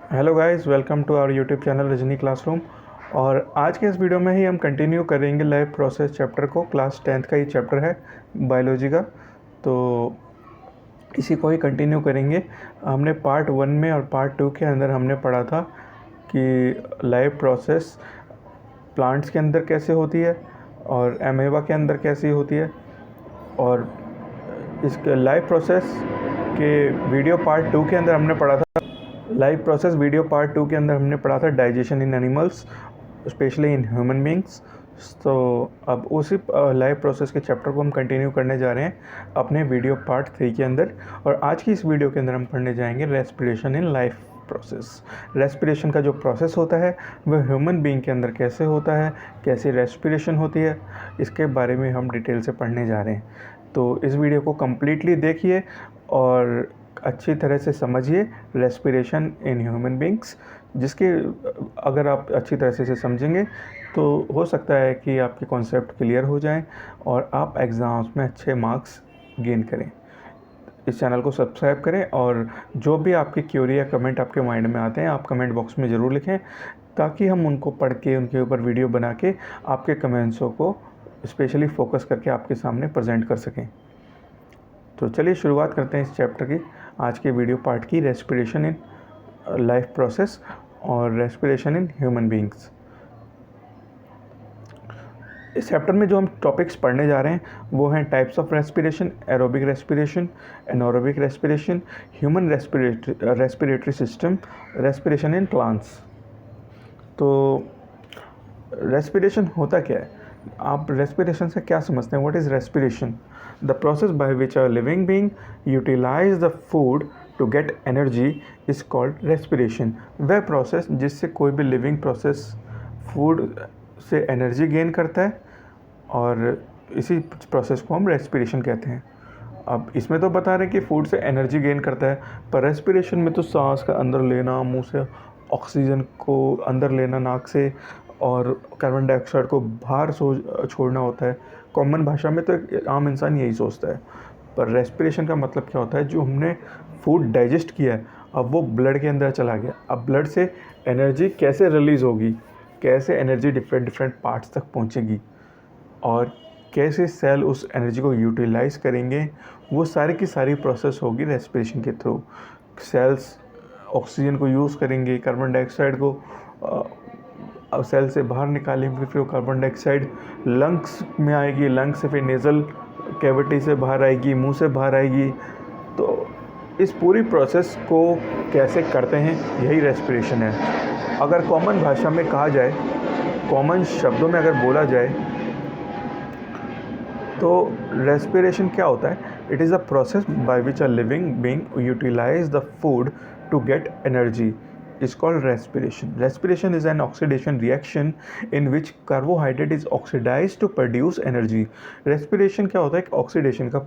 Hello guys, welcome to our YouTube channel Rajni classroom. और आज के इस वीडियो में ही हम कंटिन्यू करेंगे लाइफ प्रोसेस चैप्टर को। क्लास 10th का ही चैप्टर है बायोलॉजी का, तो इसी को ही कंटिन्यू करेंगे। हमने पार्ट 1 में और पार्ट 2 के अंदर हमने पढ़ा था कि लाइफ प्रोसेस प्लांट्स के अंदर कैसे होती है और एमेबा के अंदर कैसी होती है। और इसके लाइफ प्रोसेस के वीडियो पार्ट 2 के अंदर हमने पढ़ा था लाइफ प्रोसेस वीडियो पार्ट 2 के अंदर हमने पढ़ा था digestion in animals, specially in human beings. तो अब उसी लाइफ प्रोसेस के चैप्टर को हम कंटिन्यू करने जा रहे हैं अपने वीडियो पार्ट 3 के अंदर। और आज की इस वीडियो के अंदर हम पढ़ने जाएंगे respiration in life process. Respiration का जो प्रोसेस होता है वह ह्यूमन बीइंग के अंदर कैसे होता है, कैसी रेस्पिरेशन होती है, इसके बारे में हम डिटेल से पढ़ने जा रहे हैं। तो इस वीडियो को कम्प्लीटली देखिए और अच्छी तरह से समझिए रेस्पिरेशन इन ह्यूमन बींग्स, जिसके अगर आप अच्छी तरह से इसे समझेंगे तो हो सकता है कि आपके कॉन्सेप्ट क्लियर हो जाएं और आप एग्ज़ाम्स में अच्छे मार्क्स गेन करें। इस चैनल को सब्सक्राइब करें और जो भी आपकी क्यूरी या कमेंट आपके माइंड में आते हैं आप कमेंट बॉक्स में ज़रूर लिखें, ताकि हम उनको पढ़ के उनके ऊपर वीडियो बना के आपके कमेंट्सों को स्पेशली फोकस करके आपके सामने प्रेजेंट कर सकें। तो चलिए शुरुआत करते हैं इस चैप्टर की, आज के वीडियो पार्ट की, रेस्पिरेशन इन लाइफ प्रोसेस और रेस्पिरेशन इन ह्यूमन बींग्स। इस चैप्टर में जो हम टॉपिक्स पढ़ने जा रहे हैं वो हैं types of respiration, aerobic respiration, anaerobic respiration, human respiratory system, respiration in plants. तो रेस्पिरेशन होता क्या है, आप रेस्पिरेशन से क्या समझते हैं? What is respiration? The process by which a living being utilize the food to get energy is called respiration. वह प्रोसेस जिससे कोई भी लिविंग प्रोसेस फूड से एनर्जी गेन करता है और इसी प्रोसेस को हम रेस्पिरेशन कहते हैं। अब इसमें तो बता रहे हैं कि फूड से एनर्जी गेन करता है, पर रेस्पिरेशन में तो सांस का अंदर लेना, मुंह से ऑक्सीजन को अंदर लेना नाक से और कार्बन डाइऑक्साइड को बाहर छोड़ना होता है। कॉमन भाषा में तो एक आम इंसान यही सोचता है, पर रेस्पिरेशन का मतलब क्या होता है? जो हमने फूड डाइजेस्ट किया है अब वो ब्लड के अंदर चला गया, अब ब्लड से एनर्जी कैसे रिलीज़ होगी, कैसे एनर्जी डिफरेंट पार्ट्स तक पहुंचेगी और कैसे सेल उस एनर्जी को यूटिलाइज़ करेंगे, वो सारी की सारी प्रोसेस होगी रेस्पिरेशन के थ्रू। सेल्स ऑक्सीजन को यूज़ करेंगे, कार्बन डाइऑक्साइड को सेल से बाहर निकालेंगे, फिर वो कार्बन डाइऑक्साइड लंग्स में आएगी, लंग्स से फिर नेज़ल कैविटी से बाहर आएगी, मुंह से बाहर आएगी। तो इस पूरी प्रोसेस को कैसे करते हैं, यही रेस्पिरेशन है। अगर कॉमन भाषा में कहा जाए, कॉमन शब्दों में अगर बोला जाए तो रेस्पिरेशन क्या होता है? It is a process by which a living being utilize the food to get energy is called respiration. Respiration is an oxidation reaction in which carbohydrate is oxidized to produce energy. Respiration क्या होता है? एक oxidation का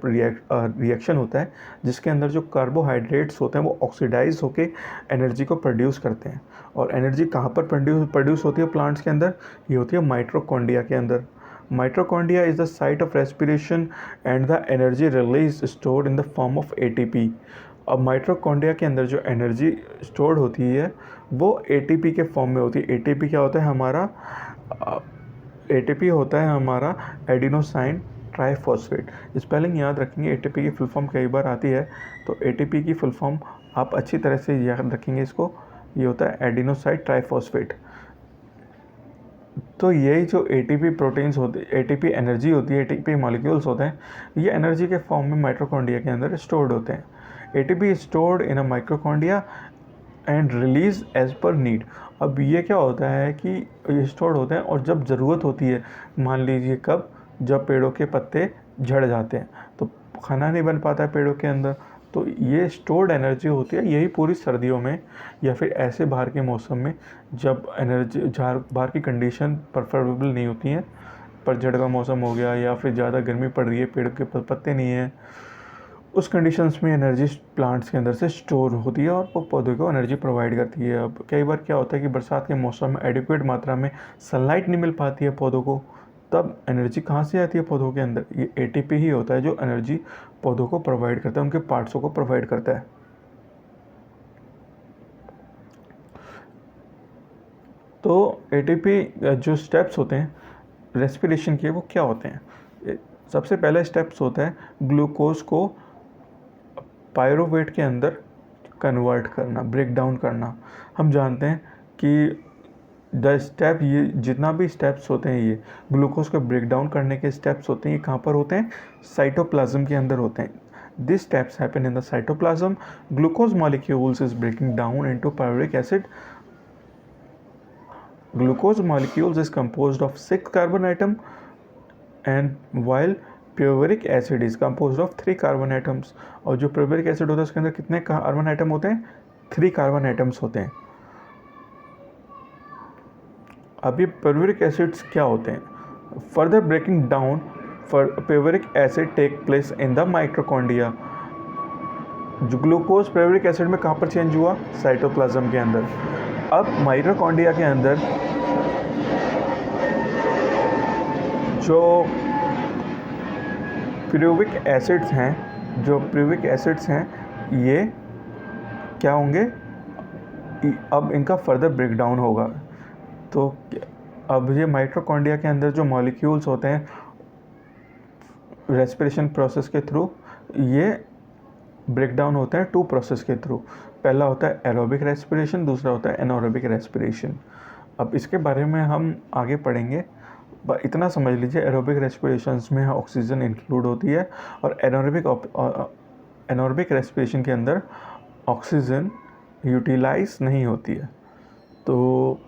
reaction होता है जिसके अंदर जो कार्बोहाइड्रेट्स होते हैं वो ऑक्सीडाइज होकर एनर्जी को प्रोड्यूस करते हैं। और एनर्जी कहाँ पर प्रोड्यूस होती है प्लांट्स के अंदर? ये होती है माइटोकॉन्ड्रिया के अंदर। Mitochondria is the site of respiration and the energy release stored in the form of ATP. अब माइटोकॉन्ड्रिया के अंदर जो एनर्जी स्टोर्ड होती है वो एटीपी के फॉर्म में होती है। एटीपी क्या होता है हमारा? एटीपी होता है हमारा एडिनोसाइन ट्राइफॉस्फेट। स्पेलिंग याद रखेंगे, एटीपी की फुल फॉर्म कई बार आती है, तो एटीपी की फुल फॉर्म आप अच्छी तरह से याद रखेंगे इसको। ये होता है एडिनोसाइन ट्राइफॉस्फेट। तो यही जो एटीपी प्रोटीन्स होते हैं, एटीपी एनर्जी होती है, एटीपी मॉलिक्यूल्स होते हैं, ये एनर्जी के फॉर्म में माइटोकॉन्ड्रिया के अंदर स्टोर्ड होते हैं। ATP stored in a mitochondria and release as per need. अब ये क्या होता है कि ये स्टोर्ड होते हैं और जब ज़रूरत होती है, मान लीजिए कब? जब पेड़ों के पत्ते झड़ जाते हैं तो खाना नहीं बन पाता है पेड़ों के अंदर, तो ये स्टोर्ड एनर्जी होती है। यही पूरी सर्दियों में या फिर ऐसे बाहर के मौसम में जब एनर्जी बाहर की कंडीशन प्रेफरेबल नहीं होती हैं, पतझड़ का मौसम हो गया या फिर ज़्यादा गर्मी पड़ रही है, पेड़ के पत्ते नहीं हैं, उस कंडीशंस में एनर्जी प्लांट्स के अंदर से स्टोर होती है और वो पौधों को एनर्जी प्रोवाइड करती है। अब कई बार क्या होता है कि बरसात के मौसम में एडिक्वेट मात्रा में सनलाइट नहीं मिल पाती है पौधों को, तब एनर्जी कहाँ से आती है पौधों के अंदर? ये एटीपी ही होता है जो एनर्जी पौधों को प्रोवाइड करता है, उनके पार्ट्सों को प्रोवाइड करता है। तो एटीपी जो स्टेप्स होते हैं रेस्पिरेशन के, वो क्या होते हैं? सबसे पहला स्टेप्स होता है ग्लूकोज को पायरोवेट के अंदर कन्वर्ट करना, ब्रेक डाउन करना। हम जानते हैं कि द स्टेप, ये जितना भी स्टेप्स होते हैं, ये ग्लूकोज को ब्रेक डाउन करने के स्टेप्स होते हैं, ये कहाँ पर होते हैं? साइटोप्लाज्म के अंदर होते हैं। This steps happen in the cytoplasm. Glucose molecules is breaking down into pyruvic acid. Glucose molecules is composed of 6 carbon atom, and while pyruvic acid is composed of 3 carbon atoms. और जो pyruvic acid होता है उसके अंदर कितने carbon atom होते हैं? 3 carbon atoms होते हैं. अब ये प्यूरिक एसिड्स क्या होते हैं? Further breaking down for pyruvic acid take place in the mitochondria. जो ग्लूकोज प्यूरिक एसिड में कहाँ पर चेंज हुआ? साइटोप्लाज्म के अंदर. अब माइटोकॉन्ड्रिया के अंदर जो प्यूरिक एसिड्स हैं, ये क्या होंगे? अब इनका फर्दर ब्रेकडाउन होगा. तो अब ये माइटोकॉन्ड्रिया के अंदर जो मॉलिक्यूल्स होते हैं रेस्पिरेशन प्रोसेस के थ्रू, ये ब्रेकडाउन होते हैं 2 प्रोसेस के थ्रू. पहला होता है एरोबिक रेस्पिरेशन, दूसरा होता है एनारोबिक रेस्पिरेशन. अब इसके बारे में हम आगे पढ़ेंगे. इतना समझ लीजिए, एरोबिक रेस्पिरेशंस में ऑक्सीजन इंक्लूड होती है और एनारोबिक रेस्पिरेशन के अंदर ऑक्सीजन यूटिलाइज नहीं होती है. तो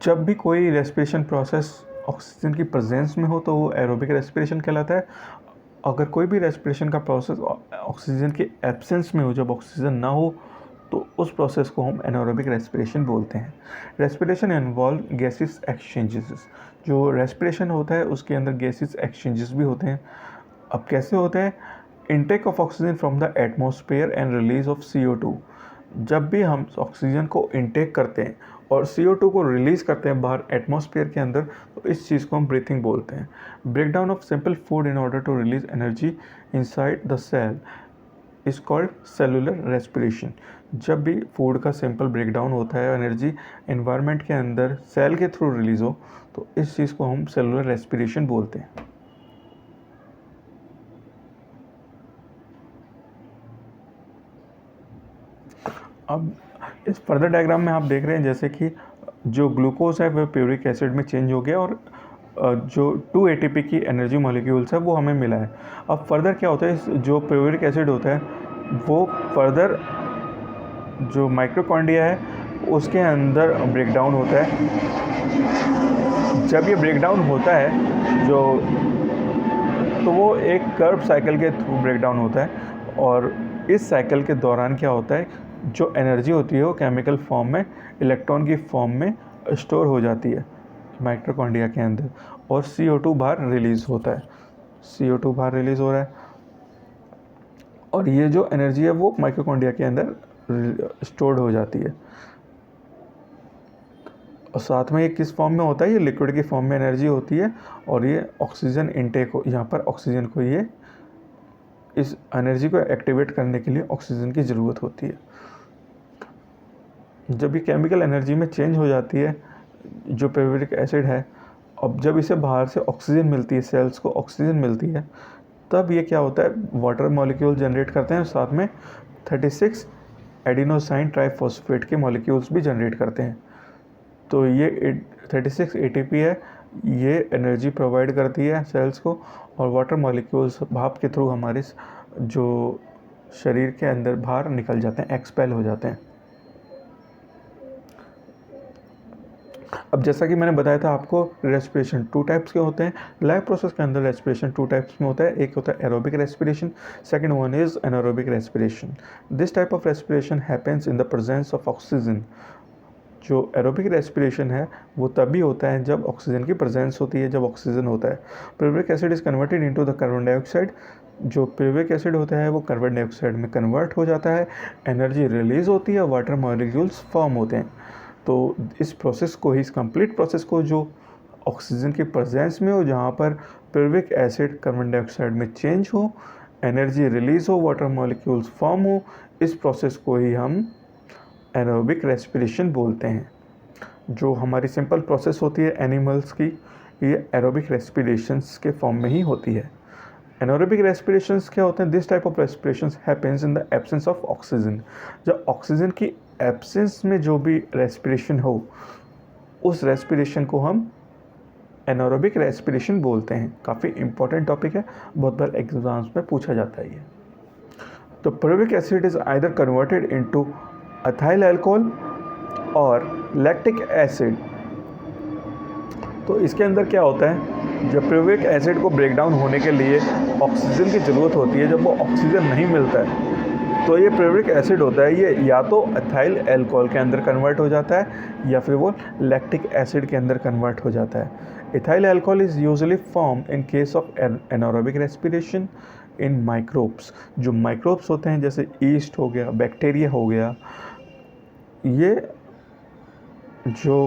जब भी कोई रेस्पिरेशन प्रोसेस ऑक्सीजन की प्रेजेंस में हो तो वो एरोबिक रेस्पिरेशन कहलाता है. अगर कोई भी रेस्पिरेशन का प्रोसेस ऑक्सीजन के एब्सेंस में हो, जब ऑक्सीजन ना हो, तो उस प्रोसेस को हम एनारोबिक रेस्पिरेशन बोलते हैं. Respiration involve gases exchanges. जो रेस्पिरेशन होता है उसके अंदर गैसेस एक्सचेंजेस भी होते हैं. अब कैसे होते हैं? Intake of oxygen from the atmosphere and release of CO2. जब भी हम ऑक्सीजन को इनटेक करते हैं और CO2 को रिलीज़ करते हैं बाहर एटमॉस्फेयर के अंदर, तो इस चीज़ को हम ब्रीथिंग बोलते हैं. Breakdown of simple food in order to release energy inside the cell is called cellular respiration. जब भी फूड का सिंपल ब्रेकडाउन होता है, एनर्जी एनवायरनमेंट के अंदर सेल के थ्रू रिलीज़ हो, तो इस चीज़ को हम सेलुलर रेस्पिरेशन बोलते हैं. अब इस फर्दर डायग्राम में आप देख रहे हैं जैसे कि जो ग्लूकोज है वह प्यूरिक एसिड में चेंज हो गया और जो 2 ATP की एनर्जी मॉलिक्यूल्स है वो हमें मिला है. अब फर्दर क्या होता है? जो प्यूरिक एसिड होता है वो फर्दर जो माइटोकॉन्ड्रिया है उसके अंदर ब्रेकडाउन होता है. जब ये ब्रेकडाउन होता है तो वो एक कर्व साइकिल के थ्रू ब्रेकडाउन होता है. और इस साइकिल के दौरान क्या होता है? जो एनर्जी होती है वो केमिकल फॉर्म में, इलेक्ट्रॉन की फॉर्म में स्टोर हो जाती है माइटोकॉन्ड्रिया के अंदर और CO2 बाहर रिलीज़ होता है. CO2 बाहर रिलीज़ हो रहा है और ये जो एनर्जी है वो माइटोकॉन्ड्रिया के अंदर स्टोर्ड हो जाती है. और साथ में ये किस फॉर्म में होता है? ये लिक्विड की फॉर्म में एनर्जी होती है और ये ऑक्सीजन इनटेक यहाँ पर ऑक्सीजन को, ये इस एनर्जी को एक्टिवेट करने के लिए ऑक्सीजन की ज़रूरत होती है. जब ये केमिकल एनर्जी में चेंज हो जाती है जो प्यूरिक एसिड है, अब जब इसे बाहर से ऑक्सीजन मिलती है, सेल्स को ऑक्सीजन मिलती है, तब ये क्या होता है? वाटर मॉलिक्यूल जनरेट करते हैं, साथ में 36 एडिनोसाइन ट्राइफॉस्फेट के मॉलिक्यूल्स भी जनरेट करते हैं. तो ये 36 ATP है, ये एनर्जी प्रोवाइड करती है सेल्स को और वाटर मॉलिक्यूल्स भाप के थ्रू हमारे जो शरीर के अंदर बाहर निकल जाते हैं, एक्सपेल हो जाते हैं. अब जैसा कि मैंने बताया था आपको, रेस्पिरेशन 2 टाइप्स के होते हैं. लाइव प्रोसेस के अंदर रेस्पिरेशन 2 टाइप्स में होता है. एक होता है aerobic respiration, second one is anaerobic respiration. This type of respiration happens in the presence of oxygen. जो एरोबिक रेस्पिरेशन है वो तभी होता है जब ऑक्सीजन की प्रेजेंस होती है, जब ऑक्सीजन होता है. Pyruvic acid is converted into the carbon dioxide. जो प्यूरिक एसिड होता है वो कार्बन डाइऑक्साइड में कन्वर्ट हो जाता है, एनर्जी रिलीज होती है, वाटर मॉलिक्यूल्स फॉर्म होते हैं. तो इस प्रोसेस को ही, इस कंप्लीट प्रोसेस को जो ऑक्सीजन की प्रेजेंस में हो, जहाँ पर प्यूरिक एसिड कार्बन डाइऑक्साइड में चेंज हो, एनर्जी रिलीज हो, वाटर मॉलिक्यूल्स फॉर्म हो, इस प्रोसेस को ही हम एरोबिक रेस्पिरेशन बोलते हैं. जो हमारी सिंपल प्रोसेस होती है एनिमल्स की, ये एरोबिक रेस्पिरेशंस के फॉर्म में ही होती है। एनारोबिक रेस्पिरेशंस क्या होते हैं? This type of respirations happens in the absence of oxygen. जब ऑक्सीजन की एब्सेंस में जो भी रेस्पिरेशन हो, उस रेस्पिरेशन को हम एनारोबिक रेस्पिरेशन बोलते हैं। काफ़ी इंपॉर्टेंट टॉपिक है, बहुत बार एग्जाम्स में पूछा जाता है ये। तो pyruvic acid is either converted into ethyl alcohol और लैक्टिक एसिड। तो इसके अंदर क्या होता है, जब pyruvic एसिड को ब्रेक डाउन होने के लिए ऑक्सीजन की ज़रूरत होती है, जब वो ऑक्सीजन नहीं मिलता है तो ये pyruvic एसिड होता है, ये या तो एथाइल अल्कोहल के अंदर कन्वर्ट हो जाता है या फिर वो लैक्टिक एसिड के अंदर कन्वर्ट हो जाता है। Ethyl alcohol is usually formed in case of anaerobic respiration in microbes. जो माइक्रोब्स होते हैं जैसे ईस्ट हो गया, बैक्टीरिया हो गया, ये जो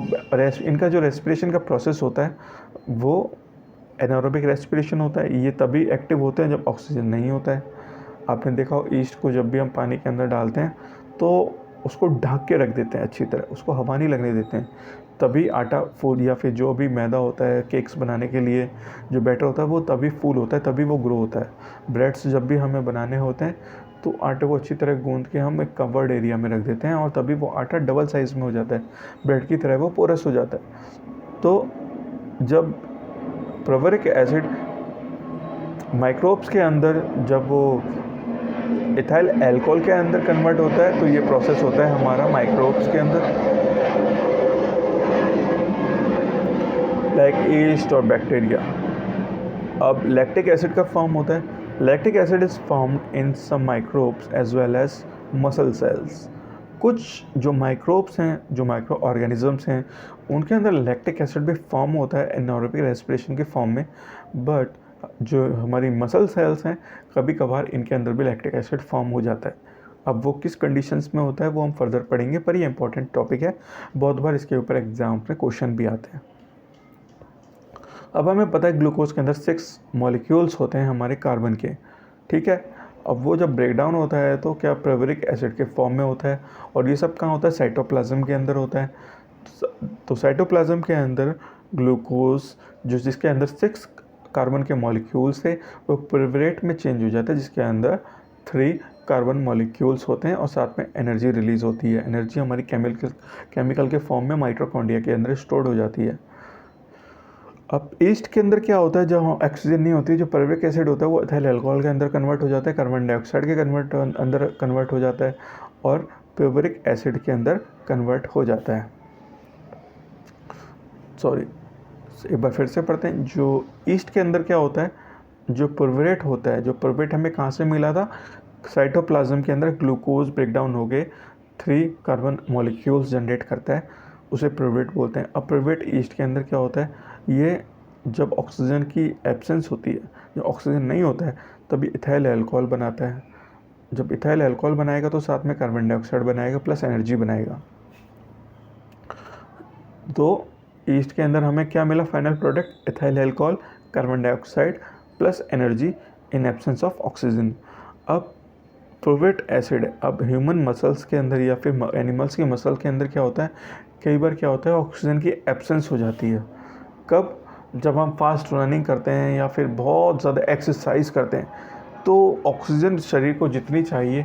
इनका जो रेस्पिरेशन का प्रोसेस होता है वो एनारोबिक रेस्पिरेशन होता है। ये तभी एक्टिव होते हैं जब ऑक्सीजन नहीं होता है। आपने देखा हो ईस्ट को जब भी हम पानी के अंदर डालते हैं तो उसको ढक के रख देते हैं अच्छी तरह, उसको हवा नहीं लगने देते हैं, तभी आटा फूल या फिर जो भी मैदा होता है केक्स बनाने के लिए जो बैटर होता है वो तभी फूल होता है, तभी वो ग्रो होता है। ब्रेड्स जब भी हमें बनाने होते हैं तो आटे को अच्छी तरह गूंद के हम एक कवर्ड एरिया में रख देते हैं और तभी वो आटा डबल साइज़ में हो जाता है, ब्रेड की तरह वो पोरस हो जाता है। तो जब pyruvic एसिड माइक्रोब्स के अंदर जब वो इथाइल अल्कोहल के अंदर कन्वर्ट होता है तो ये प्रोसेस होता है हमारा माइक्रोब्स के अंदर, लाइक ईस्ट और बैक्टीरिया। अब लैक्टिक एसिड का फॉर्म होता है। Lactic acid is formed in some microbes as well as muscle cells. कुछ जो माइक्रोब्स हैं, जो माइक्रो ऑर्गेनिजम्स हैं, उनके अंदर लैक्टिक एसिड भी फॉर्म होता है एनारोबिक रेस्पिरेशन के फॉर्म में। बट जो हमारी मसल सेल्स हैं, कभी कभार इनके अंदर भी लैक्टिक एसिड फॉर्म हो जाता है। अब वो किस कंडीशंस में होता है वो हम फर्दर पढ़ेंगे, पर ये इंपॉर्टेंट टॉपिक है, बहुत बार इसके ऊपर एग्जाम में क्वेश्चन भी आते हैं। अब हमें पता है ग्लूकोज के अंदर 6 मॉलिक्यूल्स होते हैं हमारे कार्बन के, ठीक है। अब वो जब ब्रेक डाउन होता है तो क्या pyruvic एसिड के फॉर्म में होता है, और ये सब कहाँ होता है? साइटोप्लाज्म के अंदर होता है। तो साइटोप्लाज्म के अंदर ग्लूकोज जो जिसके अंदर 6 कार्बन के मॉलिक्यूल्स थे वो पिरुवेट में चेंज हो जाता है, जिसके अंदर 3 कार्बन मॉलिक्यूल्स होते हैं और साथ में एनर्जी रिलीज़ होती है। एनर्जी हमारी केमिकल के फॉर्म में माइटोकॉन्ड्रिया के अंदर स्टोर्ड हो जाती है। अब ईस्ट के अंदर क्या होता है, जब ऑक्सीजन नहीं होती, जो pyruvic एसिड होता है वो एथाइल अल्कोहल के अंदर कन्वर्ट हो जाता है, कार्बन डाइऑक्साइड के अंदर कन्वर्ट हो जाता है और pyruvic एसिड के अंदर कन्वर्ट हो जाता है। सॉरी, एक बार फिर से पढ़ते हैं। जो ईस्ट के अंदर क्या होता है, जो pyruvrate होता है, जो pyruvrate हमें कहाँ से मिला था? साइटोप्लाज्म के अंदर ग्लूकोज ब्रेकडाउन हो गए 3 कार्बन मॉलिक्यूल्स जनरेट करता है, उसे pyruvrate बोलते हैं। अब pyruvrate ईस्ट के अंदर क्या होता है, ये जब ऑक्सीजन की एब्सेंस होती है, जब ऑक्सीजन नहीं होता है, तभी इथाइल अल्कोहल बनाता है। जब इथाइल अल्कोहल बनाएगा तो साथ में कार्बन डाइऑक्साइड बनाएगा प्लस एनर्जी बनाएगा। तो ईस्ट के अंदर हमें क्या मिला? Final product ethyl alcohol, carbon dioxide plus energy in absence of oxygen. अब pyruvic एसिड, अब ह्यूमन मसल्स के अंदर या फिर एनिमल्स की मसल के अंदर क्या होता है, कई बार क्या होता है ऑक्सीजन की एब्सेंस हो जाती है। कब? जब हम फास्ट रनिंग करते हैं या फिर बहुत ज़्यादा एक्सरसाइज करते हैं तो ऑक्सीजन शरीर को जितनी चाहिए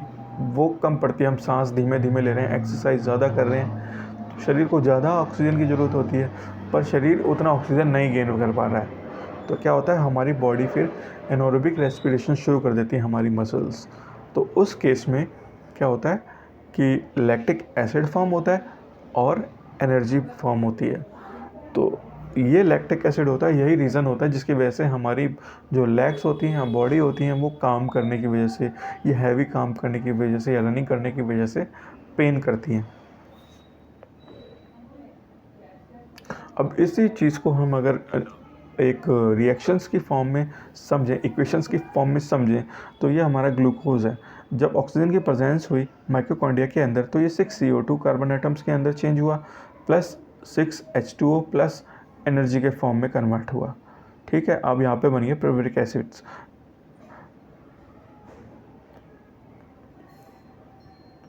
वो कम पड़ती है। हम सांस धीमे धीमे ले रहे हैं, एक्सरसाइज ज़्यादा कर रहे हैं, तो शरीर को ज़्यादा ऑक्सीजन की ज़रूरत होती है, पर शरीर उतना ऑक्सीजन नहीं गेन कर पा रहा है। तो क्या होता है, हमारी बॉडी फिर एनारोबिक रेस्पिरेशन शुरू कर देती है, हमारी मसल्स। तो उस केस में क्या होता है कि लैक्टिक एसिड फॉर्म होता है और एनर्जी फॉर्म होती है। तो ये लैक्टिक एसिड होता है, यही रीज़न होता है जिसकी वजह से हमारी जो लेग्स होती हैं, बॉडी होती हैं, वो काम करने की वजह से, ये हैवी काम करने की वजह से या रनिंग करने की वजह से पेन करती हैं। अब इसी चीज़ को हम अगर एक रिएक्शंस की फॉर्म में समझें, इक्वेशंस की फॉर्म में समझें, तो ये हमारा ग्लूकोज है। जब ऑक्सीजन की प्रेजेंस हुई माइटोकॉन्ड्रिया के अंदर तो ये 6 CO2 कार्बन एटम्स के अंदर चेंज हुआ प्लस 6 H2O प्लस एनर्जी के फॉर्म में कन्वर्ट हुआ, ठीक है। अब यहाँ पे बन गए pyruvic एसिड्स।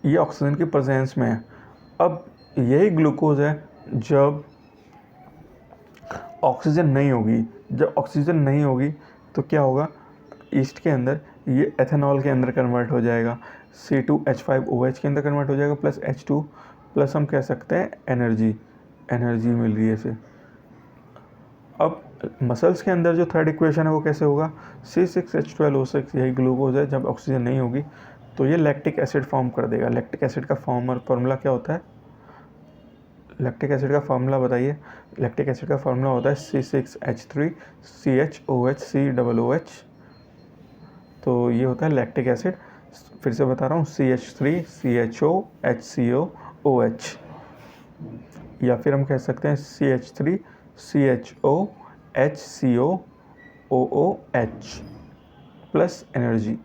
ये ऑक्सीजन की प्रेजेंस में है। अब यही ग्लूकोज है जब ऑक्सीजन नहीं होगी तो क्या होगा, ईस्ट के अंदर ये एथेनॉल के अंदर कन्वर्ट हो जाएगा, C2H5OH के अंदर कन्वर्ट हो जाएगा, प्लस H2 प्लस हम कह सकते हैं एनर्जी मिल रही है इसे। अब मसल्स के अंदर जो थर्ड इक्वेशन है वो कैसे होगा, C6H12O6, यही ग्लूकोज है। जब ऑक्सीजन नहीं होगी तो ये लैक्टिक एसिड फॉर्म कर देगा। लैक्टिक एसिड का फार्मूला क्या होता है, लैक्टिक एसिड का फार्मूला बताइए। लैक्टिक एसिड का फार्मूला होता है C6H3CHOHCOOH। तो ये होता है लैक्टिक एसिड। फिर से बता रहा हूँ, CH3CHOHCOOH, या फिर हम कह सकते हैं CH3CHOHCOOH प्लस एनर्जी।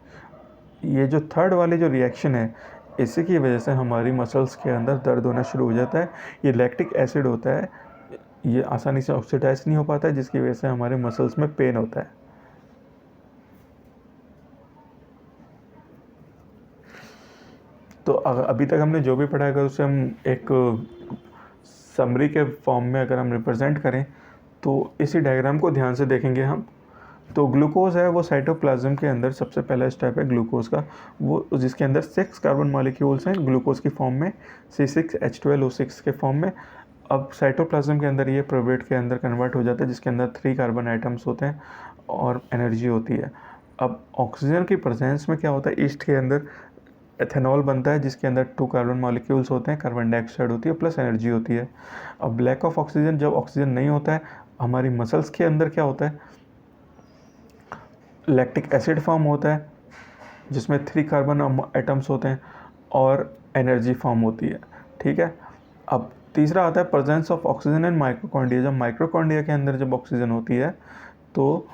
ये जो थर्ड वाली जो रिएक्शन है, इसी की वजह से हमारी मसल्स के अंदर दर्द होना शुरू हो जाता है। ये लैक्टिक एसिड होता है, ये आसानी से ऑक्सीडाइज नहीं हो पाता है, जिसकी वजह से हमारे मसल्स में पेन होता है। तो अभी तक हमने जो भी पढ़ा है, अगर उसे हम एक समरी के फॉर्म में अगर हम रिप्रेजेंट करें तो इसी डायग्राम को ध्यान से देखेंगे हम। तो ग्लूकोज है वो साइटोप्लाज्म के अंदर सबसे पहला स्टेप है ग्लूकोज का, वो जिसके अंदर 6 कार्बन मॉलिक्यूल्स हैं ग्लूकोज की फॉर्म में, C6H12O6 के फॉर्म में। अब साइटोप्लाज्म के अंदर ये प्रोवेट के अंदर कन्वर्ट हो जाता है, जिसके अंदर 3 कार्बन आइटम्स होते हैं और एनर्जी होती है। अब ऑक्सीजन की प्रेजेंस में क्या होता है, ईस्ट के अंदर एथेनॉल बनता है, जिसके अंदर 2 कार्बन मॉलिक्यूल्स होते हैं, कार्बन डाइऑक्साइड होती है प्लस एनर्जी होती है। अब लैक ऑफ ऑक्सीजन, जब ऑक्सीजन नहीं होता है, हमारी मसल्स के अंदर क्या होता है, लैक्टिक एसिड फॉर्म होता है जिसमें 3 कार्बन एटम्स होते हैं और एनर्जी फॉर्म होती है। ठीक है। अब तीसरा आता है प्रेजेंस ऑफ ऑक्सीजन इन माइक्रोकॉन्ड्रिया। जब माइक्रोकॉन्ड्रिया के अंदर जब ऑक्सीजन होती है तो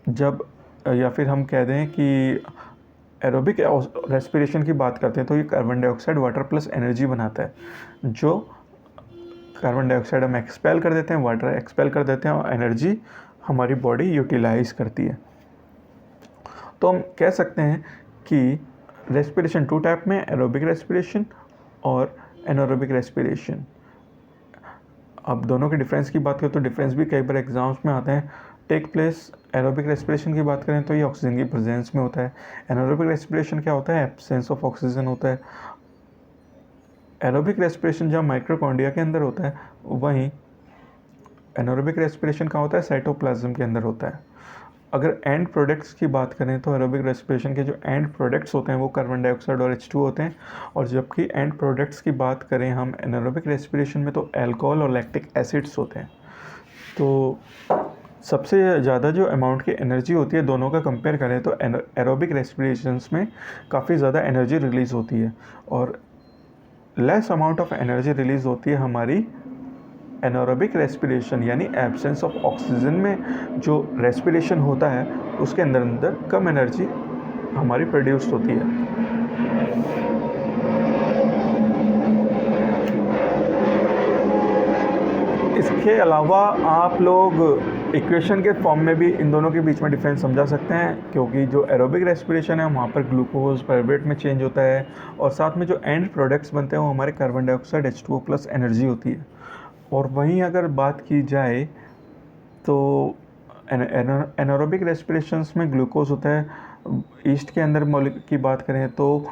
जब, या फिर हम कह दें कि एरोबिक रेस्पिरेशन की बात करते हैं, तो ये carbon dioxide water plus energy बनाता है। जो कार्बन डाइऑक्साइड हम एक्सपेल कर देते हैं, वाटर एक्सपेल कर देते हैं और एनर्जी हमारी बॉडी यूटिलाइज करती है। तो हम कह सकते हैं कि रेस्पिरेशन 2 टाइप में, एरोबिक रेस्पिरेशन और एनारोबिक रेस्पिरेशन। अब दोनों के डिफरेंस की बात करें तो डिफरेंस भी कई बार एग्जाम्स में आते हैं। टेक प्लेस एरोबिक रेस्पिरेशन की बात करें तो ये ऑक्सीजन की प्रेजेंस में होता है। एनारोबिक रेस्पिरेशन क्या होता है, एब्सेंस ऑफ ऑक्सीजन होता है। एरोबिक रेस्पिरेशन जहाँ माइक्रोकॉन्ड्रिया के अंदर होता है, वहीं एनारोबिक रेस्पिरेशन का होता है साइटोप्लाज्म के अंदर होता है। अगर एंड प्रोडक्ट्स की बात करें तो एरोबिक रेस्पिरेशन के जो एंड प्रोडक्ट्स होते हैं वो कार्बन डाइऑक्साइड और H2 होते हैं, और जबकि एंड प्रोडक्ट्स की बात करें हम एनारोबिक रेस्पिरेशन में तो अल्कोहल और लैक्टिक एसिड्स होते हैं। तो सबसे ज़्यादा जो अमाउंट की एनर्जी होती है दोनों का कंपेयर करें तो एरोबिक रेस्पिरेशंस में काफ़ी ज़्यादा एनर्जी रिलीज़ होती है और less amount of energy release होती है हमारी एनारोबिक रेस्पिरेशन, यानी एब्सेंस ऑफ ऑक्सीजन में जो रेस्पिरेशन होता है उसके अंदर कम एनर्जी हमारी प्रोड्यूस होती है। इसके अलावा आप लोग इक्वेशन के फॉर्म में भी इन दोनों के बीच में डिफरेंस समझा सकते हैं, क्योंकि जो एरोबिक रेस्पिरेशन है वहाँ पर ग्लूकोज पायरुवेट में चेंज होता है और साथ में जो एंड प्रोडक्ट्स बनते हैं वो हमारे carbon dioxide H2O plus energy होती है। और वहीं अगर बात की जाए तो एनारोबिक रेस्पिरेशंस में ग्लूकोज होता है, ईस्ट के अंदर की बात करें तो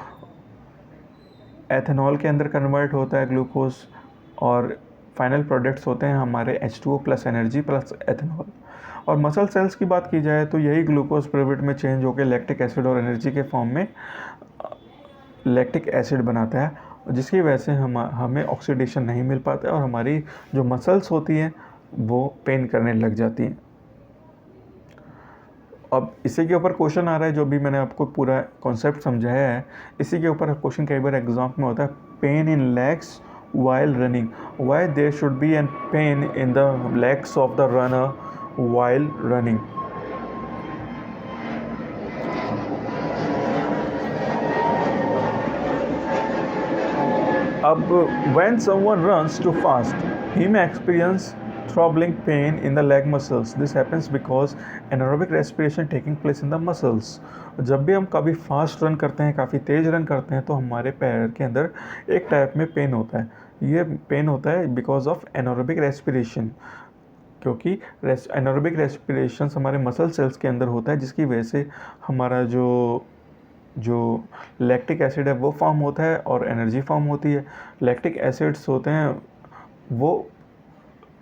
एथेनॉल के अंदर कन्वर्ट होता है ग्लूकोज और फाइनल प्रोडक्ट्स होते हैं हमारे H2O plus energy plus ethanol. और मसल सेल्स की बात की जाए तो यही ग्लूकोज पायरुवेट में चेंज होकर लैक्टिक एसिड और एनर्जी के फॉर्म में लैक्टिक एसिड बनाता है, जिसकी वजह से हमें ऑक्सीडेशन नहीं मिल पाता और हमारी जो मसल्स होती हैं वो पेन करने लग जाती हैं। अब इसी के ऊपर क्वेश्चन आ रहा है, जो भी मैंने आपको पूरा कॉन्सेप्ट समझाया है इसी के ऊपर क्वेश्चन कई बार एग्जाम में होता है। Pain in legs while running, why there should be an pain in the legs of the runner while running? अब when someone runs too fast, he may experience throbbing pain in the leg muscles. This happens because anaerobic respiration taking place in the muscles. जब भी हम काफ़ी fast run करते हैं, काफ़ी तेज़ run करते हैं तो हमारे पैर के अंदर एक टाइप में पेन होता है, ये पेन होता है बिकॉज ऑफ एनारोबिक रेस्पिरेशन, क्योंकि एनारोबिक रेस्पिरेशन हमारे मसल सेल्स के अंदर होता है, जिसकी वजह से हमारा जो लैक्टिक एसिड है वो फॉर्म होता है और एनर्जी फॉर्म होती है। लैक्टिक एसिड्स होते हैं वो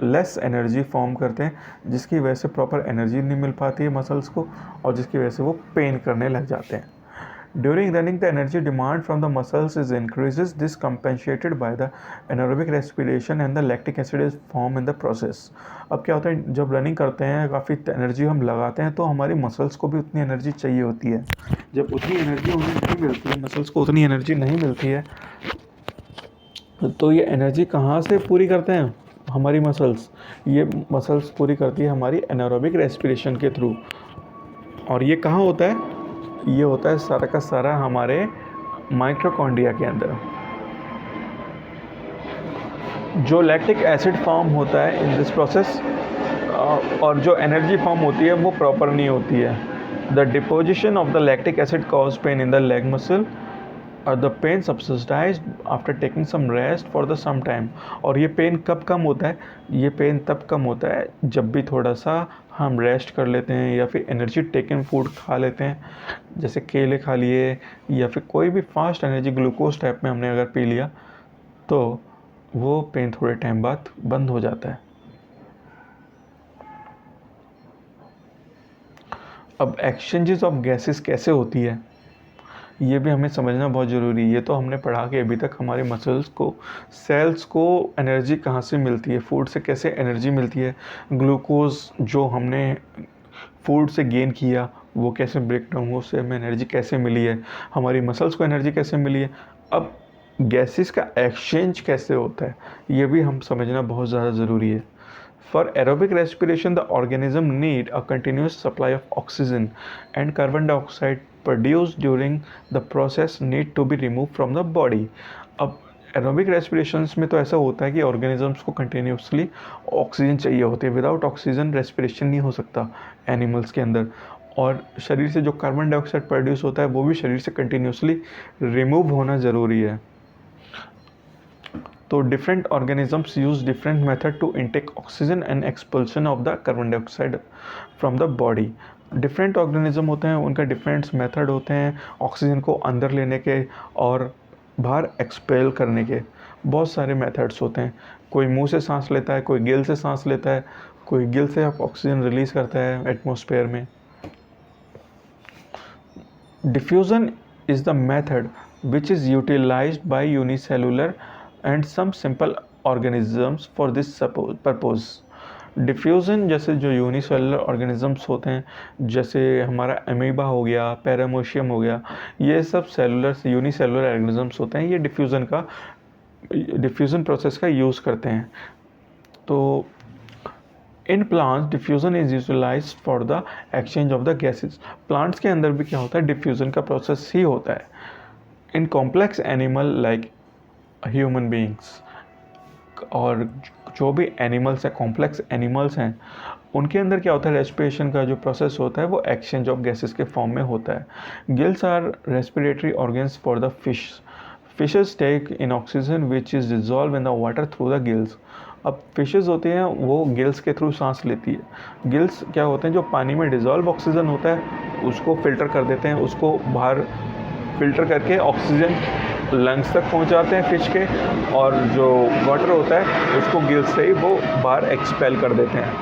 लेस एनर्जी फॉर्म करते हैं, जिसकी वजह से प्रॉपर एनर्जी नहीं मिल पाती है मसल्स को, और जिसकी वजह से वो पेन करने लग जाते हैं। During running, the energy demand from the muscles is increases. This compensated by the anaerobic respiration and the lactic acid is formed in the process. अब क्या होता है, जब रनिंग करते हैं काफ़ी एनर्जी हम लगाते हैं तो हमारी मसल्स को भी उतनी एनर्जी चाहिए होती है। जब उतनी एनर्जी उन्हें नहीं मिलती है, मसल्स को उतनी एनर्जी नहीं मिलती है, तो ये एनर्जी कहाँ से पूरी करते हैं हमारी मसल्स? ये मसल्स पूरी करती है हमारी एनारोबिक रेस्पिरेशन के थ्रू। और ये कहाँ होता है? ये होता है सारा का सारा हमारे माइटोकॉन्ड्रिया के अंदर। जो लैक्टिक एसिड फॉर्म होता है इन दिस प्रोसेस, और जो एनर्जी फॉर्म होती है वो प्रॉपर नहीं होती है। The deposition of the lactic acid cause pain in the leg muscle और the pain subsidize after taking some rest for the some time. और ये पेन कब कम होता है? ये पेन तब कम होता है जब भी थोड़ा सा हम रेस्ट कर लेते हैं या फिर एनर्जी टेकन फूड खा लेते हैं, जैसे केले खा लिए या फिर कोई भी फास्ट एनर्जी ग्लूकोज टाइप में हमने अगर पी लिया, तो वो पेन थोड़े टाइम बाद बंद हो जाता है। अब एक्सचेंजेस ऑफ गैसेस कैसे होती है, ये भी हमें समझना बहुत ज़रूरी है। ये तो हमने पढ़ा कि अभी तक हमारे मसल्स को, सेल्स को एनर्जी कहाँ से मिलती है, फूड से कैसे एनर्जी मिलती है, ग्लूकोज जो हमने फूड से गेन किया वो कैसे ब्रेक डाउन हुआ, उससे हमें एनर्जी कैसे मिली है, हमारी मसल्स को एनर्जी कैसे मिली है। अब गैसेस का एक्सचेंज कैसे होता है, ये भी हम समझना बहुत ज़्यादा ज़रूरी है। For aerobic respiration, the organism need a continuous supply of oxygen and carbon dioxide produced during the process need to be removed from the body. अब एरोबिक रेस्पिरेशंस में तो ऐसा होता है कि ऑर्गेनिजम्स को कंटिन्यूसली ऑक्सीजन चाहिए होती है। विदाउट ऑक्सीजन रेस्पिरेशन नहीं हो सकता एनिमल्स के अंदर, और शरीर से जो कार्बन डाइऑक्साइड प्रोड्यूस होता है वो भी शरीर से कंटिन्यूसली रिमूव होना ज़रूरी है। तो different organisms use different method to intake oxygen and expulsion of the carbon dioxide from the body. Different organism होते हैं, उनका डिफरेंट मेथड होते हैं ऑक्सीजन को अंदर लेने के और बाहर एक्सपेल करने के। बहुत सारे मेथड्स होते हैं, कोई मुंह से सांस लेता है, कोई गिल से सांस लेता है, कोई गिल से ऑक्सीजन रिलीज करता है एटमॉस्फेयर में। Diffusion is the method which is utilized by unicellular and some simple organisms for this purpose. Diffusion जैसे जो यूनिसेलुलर ऑर्गेनिजम्स होते हैं, जैसे हमारा अमीबा हो गया, पैरामोशियम हो गया, ये सब सेलुलर यूनिसेलुलर ऑर्गेनिजम्स होते हैं। ये डिफ्यूज़न प्रोसेस का यूज़ करते हैं। तो in plants diffusion is utilized for the exchange of the gases. Plants के अंदर भी क्या होता है, डिफ्यूज़न का प्रोसेस ही होता है। In complex animal like human beings, और जो भी एनिमल्स हैं, कॉम्प्लेक्स एनिमल्स हैं, उनके अंदर क्या होता है, रेस्पिरेशन का जो प्रोसेस होता है वो एक्सचेंज ऑफ गैसेस के फॉर्म में होता है। Gills are respiratory organs for the fish. Fishes take in oxygen which is dissolve in the water through the gills. अब फिशेस होती हैं वो गिल्स के थ्रू सांस लेती है। गिल्स क्या होते हैं, जो पानी में डिजॉल्व ऑक्सीजन होता है उसको फिल्टर कर देते हैं, उसको बाहर फिल्टर करके ऑक्सीजन लंग्स तक पहुंचाते हैं फिश के, और जो वाटर होता है उसको गिल्स से ही वो बाहर एक्सपेल कर देते हैं।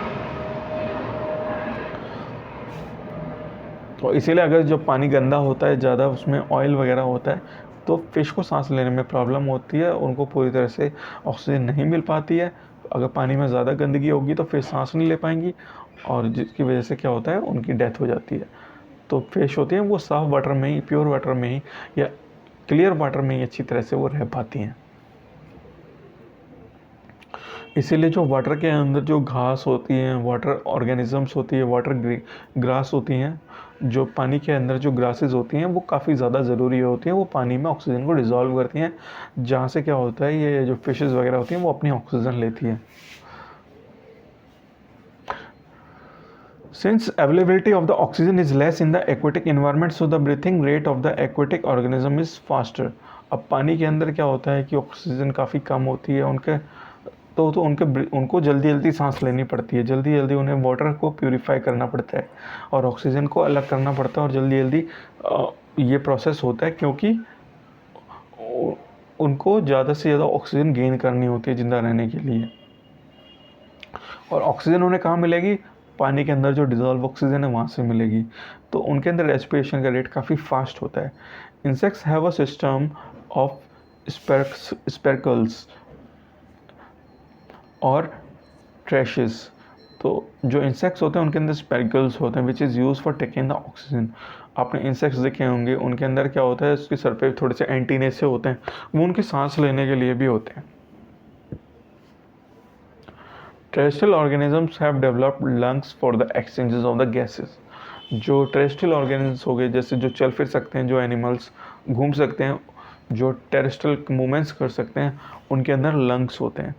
तो इसीलिए अगर जो पानी गंदा होता है, ज़्यादा उसमें ऑयल वगैरह होता है, तो फिश को सांस लेने में प्रॉब्लम होती है, उनको पूरी तरह से ऑक्सीजन नहीं मिल पाती है। अगर पानी में ज़्यादा गंदगी होगी तो फिश सांस नहीं ले पाएंगी, और जिसकी वजह से क्या होता है, उनकी डेथ हो जाती है। तो फिश होती हैं वो साफ़ वाटर में ही, प्योर वाटर में ही या क्लियर वाटर में ही अच्छी तरह से वो रह पाती हैं। इसीलिए जो वाटर के अंदर जो घास होती हैं, वाटर ऑर्गेनिजम्स होती है, वाटर ग्रास होती हैं, जो पानी के अंदर जो ग्रासेस होती हैं वो काफ़ी ज़्यादा ज़रूरी होती हैं। वो पानी में ऑक्सीजन को डिज़ोल्व करती हैं, जहाँ से क्या होता है, ये जो फिशेस वगैरह होती हैं वो अपनी ऑक्सीजन लेती हैं। Since availability of the oxygen is less in the aquatic environment, so the breathing rate of the aquatic organism is faster. अब पानी के अंदर क्या होता है कि ऑक्सीजन काफ़ी कम होती है उनके, तो उनको जल्दी जल्दी सांस लेनी पड़ती है, जल्दी जल्दी उन्हें वाटर को प्यूरिफाई करना पड़ता है और ऑक्सीजन को अलग करना पड़ता है, और जल्दी जल्दी ये प्रोसेस होता है क्योंकि उनको ज़्यादा से ज़्यादा ऑक्सीजन गेन करनी होती है ज़िंदा रहने के लिए। और ऑक्सीजन उन्हें कहाँ मिलेगी? पानी के अंदर जो डिज़ोल्व ऑक्सीजन है वहाँ से मिलेगी। तो उनके अंदर रेस्पिरेशन का रेट काफ़ी फास्ट होता है। Insects have a system of spiracles और ट्रैशेस। तो जो इंसेक्ट्स होते हैं उनके अंदर स्पेरकल्स होते हैं which is use for taking the oxygen. आपने इंसेक्ट्स देखे होंगे, उनके अंदर क्या होता है, उसके सर पे थोड़े से एंटीने से होते हैं, वो उनकी सांस लेने के लिए भी होते हैं। Terrestrial organisms have developed lungs for the exchanges of the gases. जो टेरेस्ट्रियल ऑर्गेनिज्म हो गए, जैसे जो चल फिर सकते हैं, जो एनिमल्स घूम सकते हैं, जो टेरेस्ट्रियल मूवमेंट्स कर सकते हैं, उनके अंदर लंग्स होते हैं।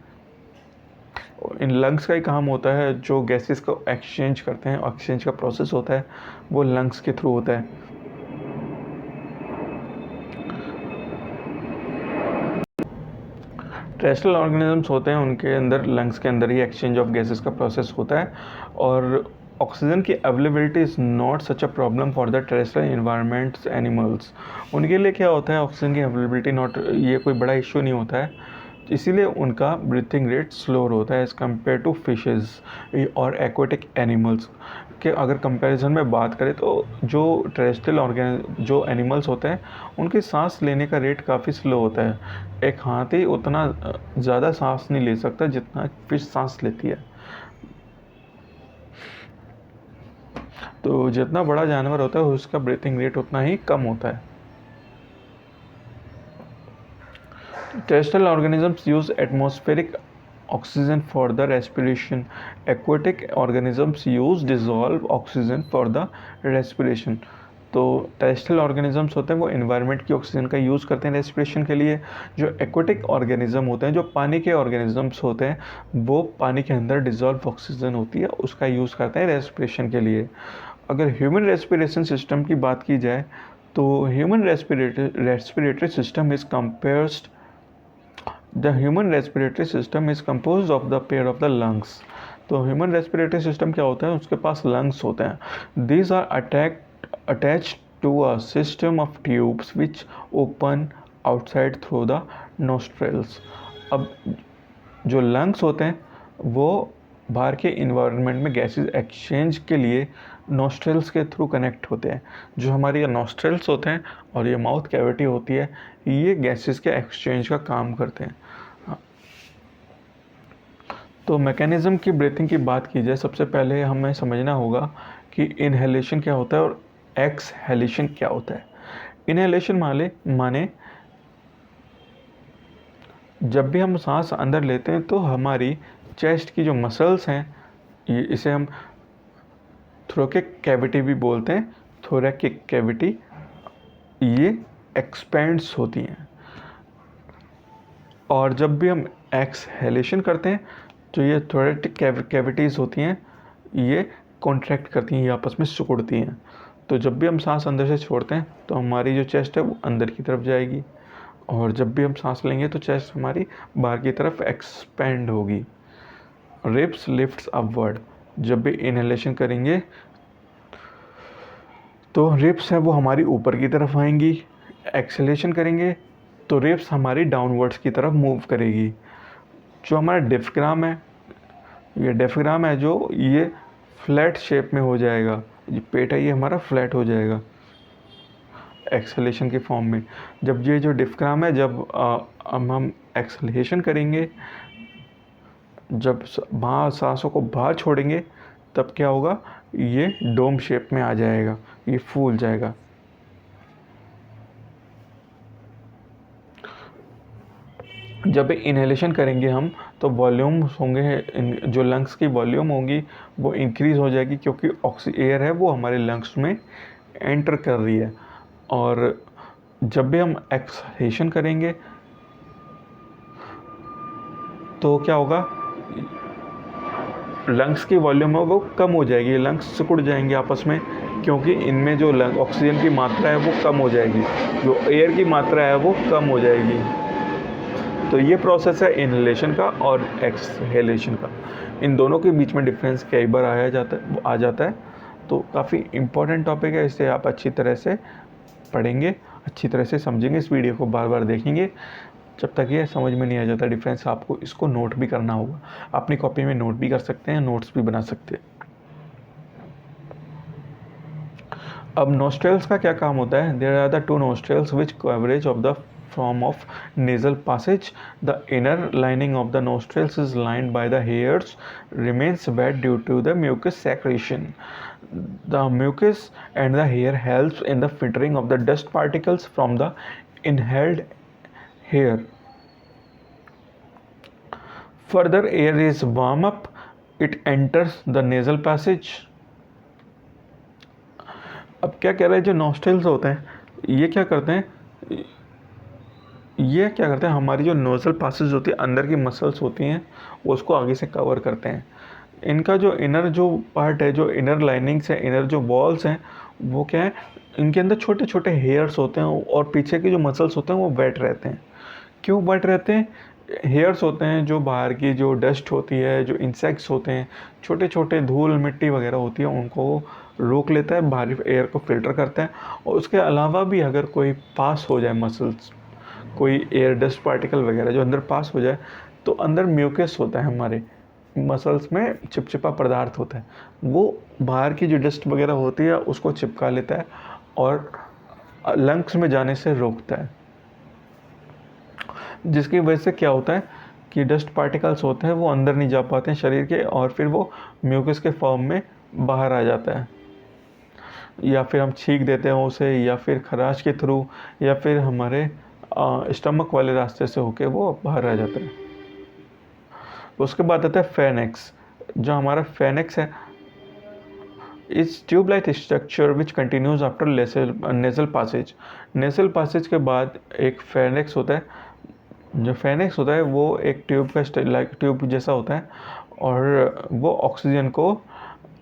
इन लंग्स का ही काम होता है जो गैसेस को एक्सचेंज करते हैं, एक्सचेंज का प्रोसेस होता है वो लंग्स के थ्रू होता है। टेरेस्ट्रियल ऑर्गेनिजम्स होते हैं, उनके अंदर लंग्स के अंदर ही एक्सचेंज ऑफ गैसेस का प्रोसेस होता है। और ऑक्सीजन की availability is not such a problem for the terrestrial environments animals. उनके लिए क्या होता है, ऑक्सीजन की अवेलेबिलिटी नॉट, ये कोई बड़ा इशू नहीं होता है, इसीलिए उनका ब्रीथिंग रेट स्लोअर होता है एज़ कम्पेयर टू फिशेस और एक्वेटिक एनिमल्स के। अगर कंपैरिजन में बात करें तो जो टेरेस्ट्रियल जो एनिमल्स होते हैं उनकी सांस लेने का रेट काफ़ी स्लो होता है। एक हाथी उतना ज़्यादा सांस नहीं ले सकता जितना फिश सांस लेती है। तो जितना बड़ा जानवर होता है उसका ब्रीथिंग रेट उतना ही कम होता है। Terrestrial organisms use atmospheric oxygen for the respiration. Aquatic organisms use dissolved oxygen for the respiration. तो टेरेस्ट्रियल ऑर्गेनिजम्स होते हैं वो इन्वायरमेंट की ऑक्सीजन का यूज़ करते हैं रेस्पिरेशन के लिए। जो एक्वेटिक ऑर्गेनिज्म होते हैं, जो पानी के ऑर्गेनिजम्स होते हैं, वो पानी के अंदर डिज़ोल्व ऑक्सीजन होती है उसका यूज़ करते हैं रेस्पिरेशन के लिए। अगर ह्यूमन रेस्पिरेशन सिस्टम की बात की जाए तो human respiratory system is compared The human respiratory system is composed of the pair of the lungs. तो ह्यूमन रेस्पिरेटरी सिस्टम क्या होता है, उसके पास लंग्स होते हैं। These are attached to a system of tubes which open outside through the nostrils. अब जो lungs होते हैं वो बाहर के इन्वायरमेंट में गैसेस एक्सचेंज के लिए नॉस्ट्रल्स के थ्रू कनेक्ट होते हैं। जो हमारे ये नॉस्ट्रल्स होते हैं और ये माउथ कैविटी होती है, ये गैसेस के एक्सचेंज का काम करते हैं। तो मैकेनिज़्म की ब्रीथिंग की बात की जाए, सबसे पहले हमें समझना होगा कि इनहेलेशन क्या होता है और एक्सहेलेशन क्या होता है। इनहेलेशन माने जब भी हम सांस अंदर लेते हैं तो हमारी चेस्ट की जो मसल्स हैं, इसे हम थोरैकिक कैविटी भी बोलते हैं, थोरैकिक कैविटी, ये एक्सपेंड्स होती हैं। और जब भी हम एक्सहेलेशन करते हैं तो ये थोरैकिक कैविटीज़ होती हैं, ये कॉन्ट्रैक्ट करती हैं, ये आपस में सिकुड़ती हैं। तो जब भी हम सांस अंदर से छोड़ते हैं तो हमारी जो चेस्ट है वो अंदर की तरफ जाएगी, और जब भी हम सांस लेंगे तो चेस्ट हमारी बाहर की तरफ एक्सपेंड होगी। Ribs lifts upward. जब भी इनहेलेशन करेंगे तो रिब्स है वो हमारी ऊपर की तरफ आएंगी, एक्सहेलेशन करेंगे तो रिब्स हमारी डाउनवर्ड्स की तरफ मूव करेगी। जो हमारा डिफ्राग्राम है, ये डिफ्राग्राम है जो ये फ्लैट शेप में हो जाएगा, ये पेट है ये हमारा फ्लैट हो जाएगा एक्सहेलेशन के फॉर्म में। जब ये जो डिफ्राग्राम है, जब हम एक्सहेलेशन करेंगे, जब बाहर सांसों को बाहर छोड़ेंगे तब क्या होगा, ये डोम शेप में आ जाएगा, ये फूल जाएगा। जब इनहेलेशन करेंगे हम तो वॉल्यूम होंगे, जो लंग्स की वॉल्यूम होगी वो इंक्रीज़ हो जाएगी क्योंकि एयर है वो हमारे लंग्स में एंटर कर रही है। और जब भी हम एक्सहेलेशन करेंगे तो क्या होगा, लंग्स की वॉल्यूम है वो कम हो जाएगी, लंग्स सिकुड़ जाएंगे आपस में, क्योंकि इनमें जो ऑक्सीजन की मात्रा है वो कम हो जाएगी, जो एयर की मात्रा है वो कम हो जाएगी। तो ये प्रोसेस है इनहेलेशन का और एक्सहेलेशन का। इन दोनों के बीच में डिफरेंस कई बार आ जाता है। तो काफ़ी इम्पोर्टेंट टॉपिक है, इसे आप अच्छी तरह से पढ़ेंगे, अच्छी तरह से समझेंगे, इस वीडियो को बार बार देखेंगे। जब तक ये समझ में नहीं आ जाता डिफरेंस, आपको इसको नोट भी करना होगा। अपनी कॉपी में नोट भी कर सकते हैं, नोट्स भी बना सकते हैं। अब नोस्ट्रेल्स का क्या काम होता है? There are the two nostrils which coverage of the form of nasal passage. The inner lining of the nostrils is lined by the hairs, remains wet due to the mucus secretion. The mucus and the hair helps in the filtering of the dust particles from the inhaled air. Further air is warm up, it enters the nasal passage. अब क्या कह रहे हैं, जो nostrils होते हैं ये क्या करते हैं, हमारी जो नोजल पासेज होती है, अंदर की मसल्स होती हैं, वो उसको आगे से कवर करते हैं। इनका जो इनर जो पार्ट है, जो इनर लाइनिंग्स है, इनर जो वॉल्स हैं, वो क्या है, इनके अंदर छोटे छोटे हेयर्स होते हैं और पीछे के जो मसल्स होते हैं वो वेट रहते हैं। क्यों वेट रहते हैं? हेयर्स होते हैं जो बाहर की जो डस्ट होती है, जो इंसेक्ट्स होते हैं, छोटे छोटे धूल मिट्टी वगैरह होती है, उनको रोक लेता है, बाहरी एयर को फिल्टर करता है। और उसके अलावा भी अगर कोई पास हो जाए मसल्स, कोई एयर डस्ट पार्टिकल वगैरह जो अंदर पास हो जाए, तो अंदर म्यूकस होता है, हमारे मसल्स में चिपचिपा पदार्थ होता है, वो बाहर की जो डस्ट वगैरह होती है उसको चिपका लेता है और लंग्स में जाने से रोकता है। जिसकी वजह से क्या होता है कि डस्ट पार्टिकल्स होते हैं वो अंदर नहीं जा पाते हैं शरीर के, और फिर वो म्यूकस के फॉर्म में बाहर आ जाता है, या फिर हम छींक देते हैं उसे, या फिर खराश के थ्रू, या फिर हमारे स्टमक वाले रास्ते से होके वो बाहर आ जाता है। उसके बाद आता है फेनेक्स। जो हमारा फेनेक्स है, इस tube like structure which continues after nasal passage. Nasal passage के बाद एक फेनेक्स होता है। जो फेनेक्स होता है वो एक ट्यूब का लाइक ट्यूब जैसा होता है, और वो ऑक्सीजन को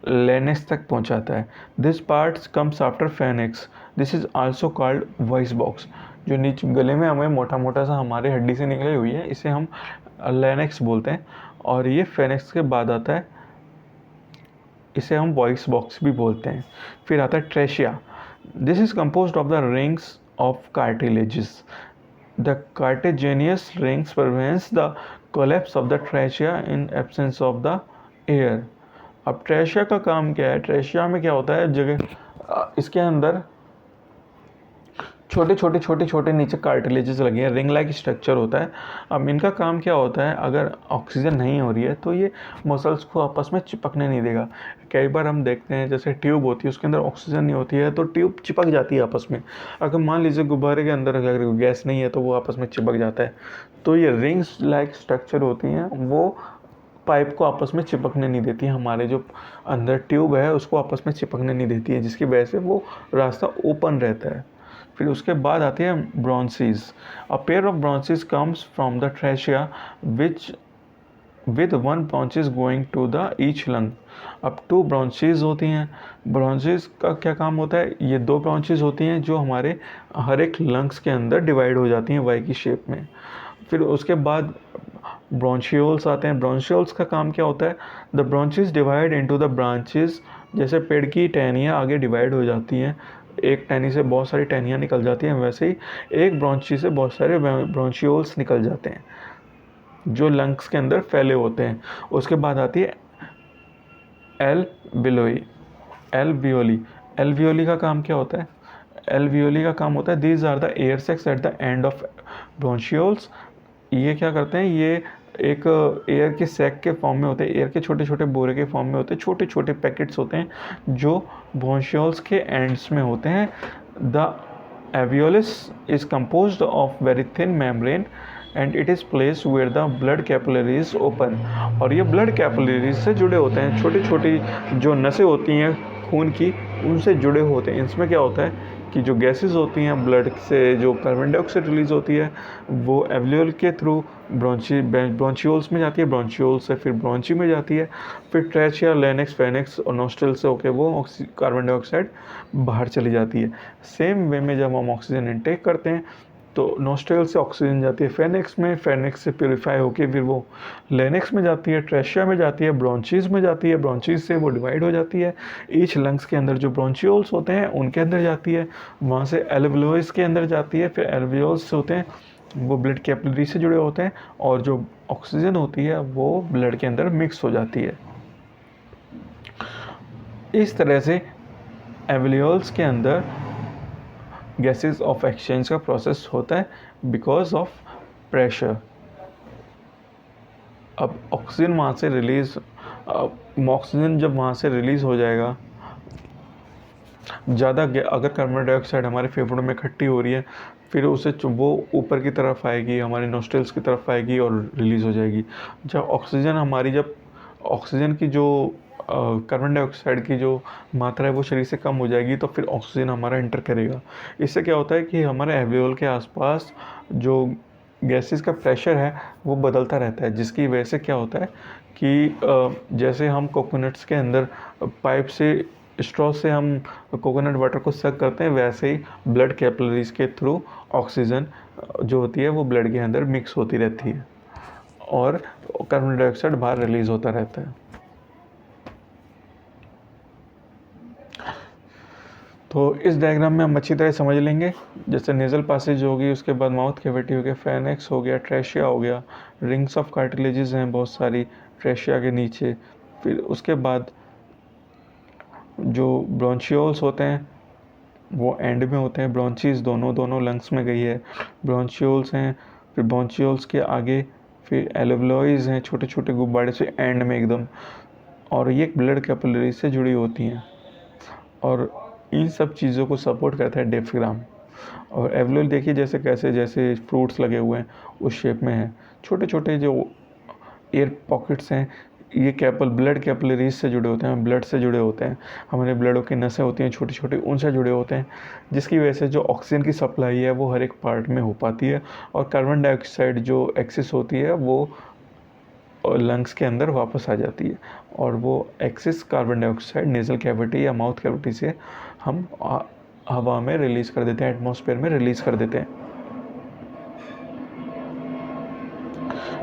लेनेस तक पहुंचाता है। This part comes after pharynx. This is also called voice box. जो नीचे गले में हमें मोटा मोटा सा हमारे हड्डी से निकली हुई है, इसे हम लेनेक्स बोलते हैं, और ये फेनेक्स के बाद आता है, इसे हम वॉइस बॉक्स भी बोलते हैं। फिर आता है trachea. This is composed of the rings of cartilages. The cartilaginous rings prevents the collapse of the trachea in absence of the air. अब ट्रेशिया का काम क्या है? ट्रेशिया में क्या होता है, जगह इसके अंदर छोटे छोटे नीचे कार्टिलेजेस लगे हैं, रिंग लाइक स्ट्रक्चर होता है। अब इनका काम क्या होता है, अगर ऑक्सीजन नहीं हो रही है तो ये मसल्स को आपस में चिपकने नहीं देगा। कई बार हम देखते हैं जैसे ट्यूब होती है, उसके अंदर ऑक्सीजन नहीं होती है तो ट्यूब चिपक जाती है आपस में। अगर मान लीजिए गुब्बारे के अंदर अगर गैस नहीं है तो वो आपस में चिपक जाता है। तो ये रिंग्स लाइक स्ट्रक्चर होती हैं, वो पाइप को आपस में चिपकने नहीं देती है, हमारे जो अंदर ट्यूब है उसको आपस में चिपकने नहीं देती है, जिसकी वजह से वो रास्ता ओपन रहता है। फिर उसके बाद आती है bronchi. A pair of bronchi comes from the trachea which with one bronchus going to the each lung. अब 2 ब्रोंचेस होती हैं। ब्रोंचेस का क्या काम होता है? ये 2 ब्रोंचेस होती हैं जो हमारे हर एक लंग्स के अंदर डिवाइड हो जाती हैं वाई की शेप में। फिर उसके बाद ब्रोंशियोल्स आते हैं। ब्रोंशियोल्स का काम क्या होता है? The bronchus divide into the branches. जैसे पेड़ की टहनियाँ आगे डिवाइड हो जाती हैं, एक टहनी से बहुत सारी टहनियाँ निकल जाती हैं, वैसे ही एक ब्रोंची से बहुत सारे ब्रोंशियोल्स निकल जाते हैं जो लंग्स के अंदर फैले होते हैं। उसके बाद आती है एल्वियोली। एल्वियोली का काम क्या होता है? एल्वियोली का काम होता है, these are the air sacs at the end of bronchioles. ये क्या करते हैं? ये एक एयर के सैक के फॉर्म में होते हैं, एयर के छोटे छोटे बोरे के फॉर्म में होते हैं, छोटे छोटे पैकेट्स होते हैं जो ब्रोंशियोल्स के एंड्स में होते हैं। The alveoli is composed of very thin membrane and it is place where the blood capillaries open. और ये ब्लड कैपिलरीज से जुड़े होते हैं, छोटी छोटी जो नसें होती हैं खून की, उनसे जुड़े होते हैं। इसमें क्या होता है कि जो गैसेस होती हैं ब्लड से, जो कार्बन डाइऑक्साइड रिलीज़ होती है वो एल्वियोल के थ्रू ब्रोंचियोल्स में जाती है, ब्रोंचियोल से फिर ब्रोंची में जाती है, फिर ट्रैचिया, लेनेक्स, फेनेक्स और नोस्ट्रल से होके वो कार्बन डाइऑक्साइड बाहर चली जाती है। सेम वे में जब हम ऑक्सीजन इनटेक करते हैं तो नोस्ट्रल से ऑक्सीजन जाती है फेनेक्स में, फेनेक्स से प्योरीफाई होके फिर वो लेनेक्स में जाती है, ट्रैचिया में जाती है, ब्रोंचीज में जाती है, ब्रोंचीज से वो डिवाइड हो जाती है, ईच लंग्स के अंदर जो ब्रोंचियोल्स होते हैं उनके अंदर जाती है, वहाँ से एल्वियोल्स के अंदर जाती है, फिर एल्वियोल्स होते हैं वो ब्लड कैपिलरी से जुड़े होते हैं और जो ऑक्सीजन होती है वो ब्लड के अंदर मिक्स हो जाती है। इस तरह से एल्वियोल्स के अंदर गैसेस ऑफ एक्सचेंज का प्रोसेस होता है बिकॉज ऑफ प्रेशर। अब ऑक्सीजन वहाँ से रिलीज़, ऑक्सीजन जब वहाँ से रिलीज़ हो जाएगा, ज़्यादा अगर कार्बन डाइऑक्साइड हमारे फेफड़ों में इकट्ठी हो रही है फिर उसे वो ऊपर की तरफ आएगी, हमारे नोस्ट्रल्स की तरफ आएगी और रिलीज़ हो जाएगी। जब ऑक्सीजन की जो कार्बन डाइऑक्साइड की जो मात्रा है वो शरीर से कम हो जाएगी तो फिर ऑक्सीजन हमारा एंटर करेगा। इससे क्या होता है कि हमारे एल्वियोल के आसपास जो गैसेस का प्रेशर है वो बदलता रहता है, जिसकी वजह से क्या होता है कि जैसे हम कोकोनट्स के अंदर पाइप से, स्ट्रॉ से हम कोकोनट वाटर को सक करते हैं, वैसे ही ब्लड कैपिलरीज के थ्रू ऑक्सीजन जो होती है वो ब्लड के अंदर मिक्स होती रहती है और कार्बन डाइऑक्साइड बाहर रिलीज होता रहता है। तो इस डायग्राम में हम अच्छी तरह समझ लेंगे। जैसे नेज़ल पासेज होगी, उसके बाद माउथ कैविटी हो गया, फेनेक्स हो गया, ट्रैचिया हो गया, रिंग्स ऑफ कार्टिलेजेस हैं बहुत सारी ट्रैचिया के नीचे, फिर उसके बाद जो ब्रोंचियोल्स होते हैं वो एंड में होते हैं, ब्रोंचीज दोनों लंग्स में गई है, ब्रोंचियोल्स हैं, फिर ब्रोंचियोल्स के आगे फिर एल्वियोलाइज हैं, छोटे छोटे गुब्बारे से एंड में एकदम, और ये ब्लड कैपिलरी से जुड़ी होती हैं और इन सब चीज़ों को सपोर्ट करता है डिफ्राम। और एल्वियोल देखिए जैसे फ्रूट्स लगे हुए हैं उस शेप में है, छोटे छोटे जो एयर पॉकेट्स हैं, ये ब्लड कैपिलरीज से जुड़े होते हैं, ब्लड से जुड़े होते हैं, हमारे ब्लडों की नसें होती हैं छोटी छोटी, उनसे जुड़े होते हैं, जिसकी वजह से जो ऑक्सीजन की सप्लाई है वो हर एक पार्ट में हो पाती है और कार्बन डाइऑक्साइड जो एक्सेस होती है वो लंग्स के अंदर वापस आ जाती है और वो excess carbon dioxide nasal cavity या माउथ कैविटी से हम हवा में रिलीज़ कर देते हैं, एटमॉस्फेयर में रिलीज़ कर देते हैं।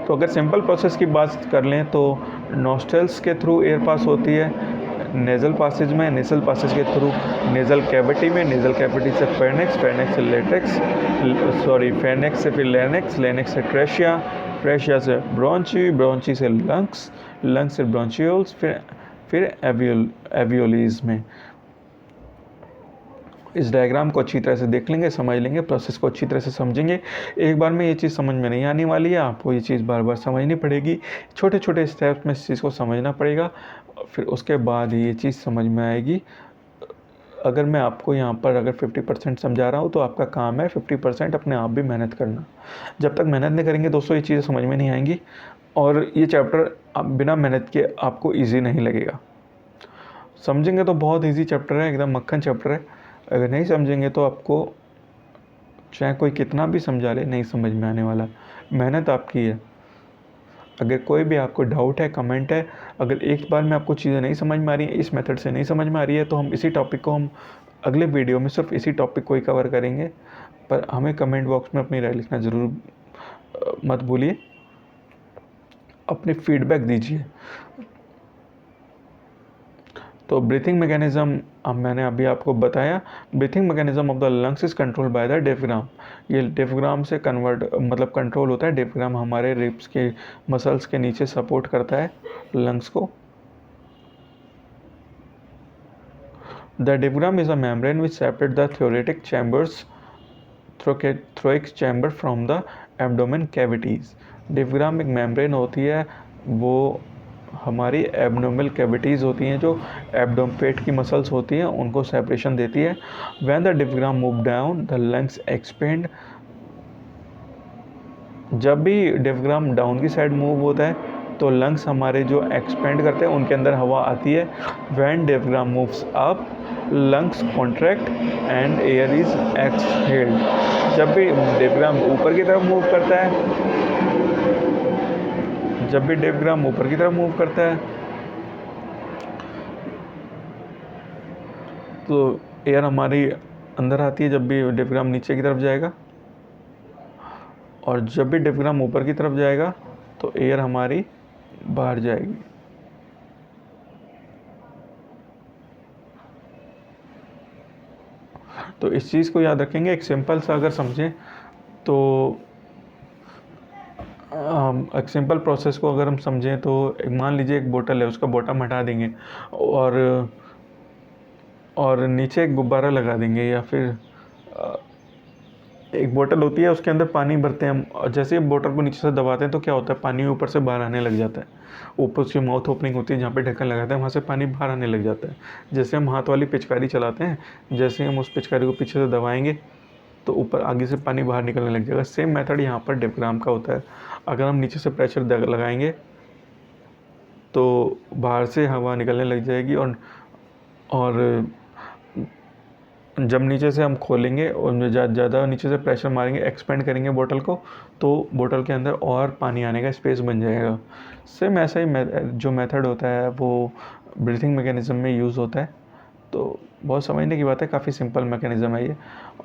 तो अगर सिंपल प्रोसेस की बात कर लें तो नॉस्ट्रल्स के थ्रू एयर पास होती है नेज़ल पासेज में, नेज़ल पासेज के थ्रू नेज़ल कैविटी में, नेज़ल कैविटी से फेनेक्स, फेनेक्स से फिर लेनेक्स, लेनेक्स से ट्रैचिया, ट्रैचिया से ब्रोंची, ब्रोंची से लंग्स, लंग्स से ब्रोंचियोल्स, फिर एवियोलीज में। इस डायग्राम को अच्छी तरह से देख लेंगे, समझ लेंगे, प्रोसेस को अच्छी तरह से समझेंगे। एक बार में ये चीज़ समझ में नहीं आने वाली है, आपको ये चीज़ बार बार समझनी पड़ेगी, छोटे छोटे स्टेप्स में इस चीज़ को समझना पड़ेगा, फिर उसके बाद ही ये चीज़ समझ में आएगी। अगर मैं आपको यहाँ पर अगर 50% समझा रहा हूँ तो आपका काम है 50% अपने आप भी मेहनत करना। जब तक मेहनत नहीं करेंगे दोस्तों ये चीज़ें समझ में नहीं आएंगी और ये चैप्टर बिना मेहनत के आपको ईजी नहीं लगेगा। समझेंगे तो बहुत ईजी चैप्टर है, एकदम मक्खन चैप्टर है, अगर नहीं समझेंगे तो आपको चाहे कोई कितना भी समझा ले नहीं समझ में आने वाला। मेहनत आपकी है। अगर कोई भी आपको डाउट है, कमेंट है, अगर एक बार में आपको चीज़ें नहीं समझ में आ रही हैं, इस मेथड से नहीं समझ में आ रही है तो हम इसी टॉपिक को हम अगले वीडियो में सिर्फ इसी टॉपिक को ही कवर करेंगे। पर हमें कमेंट बॉक्स में अपनी राय लिखना ज़रूर मत भूलिए, अपनी फीडबैक दीजिए। तो ब्रीथिंग मैकेनिज़्म अब मैंने अभी आपको बताया। Breathing mechanism of the lungs is control by the diaphragm. ये डिफ्राम से कंट्रोल होता है। डिफ्राम हमारे रिब्स के मसल्स के नीचे सपोर्ट करता है लंग्स को। The diaphragm is a membrane which separate the thoracic chambers thoracic chamber from the abdomen cavities. Diaphragm एक मेम्ब्रेन होती है, वो हमारी एब्डोमिनल कैविटीज़ होती हैं, जो पेट की मसल्स होती हैं उनको सेपरेशन देती है। When the diaphragm move down the lungs expand. जब भी डिफ्राम डाउन की साइड मूव होता है तो लंग्स हमारे जो एक्सपेंड करते हैं उनके अंदर हवा आती है। When diaphragm moves up lungs contract and air is exhaled. जब भी डायफ्राम ऊपर की तरफ मूव करता है, जब भी डायफ्राम ऊपर की तरफ मूव करता है तो एयर हमारी अंदर आती है, जब भी डायफ्राम नीचे की तरफ जाएगा, और जब भी डायफ्राम ऊपर की तरफ जाएगा तो एयर हमारी बाहर जाएगी। तो इस चीज़ को याद रखेंगे। एक सिंपल सा अगर समझें तो एक सिंपल प्रोसेस को अगर हम समझें तो मान लीजिए एक बोतल है, उसका बॉटम हटा देंगे और नीचे एक गुब्बारा लगा देंगे, या फिर एक बोतल होती है, उसके अंदर पानी भरते हैं हम, और जैसे ही बोतल को नीचे से दबाते हैं तो क्या होता है, पानी ऊपर से बाहर आने लग जाता है। ऊपर उसकी माउथ ओपनिंग होती है, जहाँ पे ढक्कन लगाते हैं वहाँ से पानी बाहर आने लग जाता है। जैसे हम हाथ वाली पिचकारी चलाते हैं, जैसे हम उस पिचकारी को पीछे से दबाएंगे तो ऊपर आगे से पानी बाहर निकलने लग जाएगा। सेम मेथड यहाँ पर डायफ्राम का होता है। अगर हम नीचे से प्रेशर लगाएंगे तो बाहर से हवा निकलने लग जाएगी, और जब नीचे से हम खोलेंगे और ज़्यादा नीचे से प्रेशर मारेंगे, एक्सपेंड करेंगे बोतल को, तो बोतल के अंदर और पानी आने का स्पेस बन जाएगा। सेम ऐसा ही जो मेथड होता है वो ब्रीथिंग मैकेनिज़्म में यूज़ होता है। तो बहुत समझने की बात है, काफ़ी सिंपल मैकेनिज़्म है ये।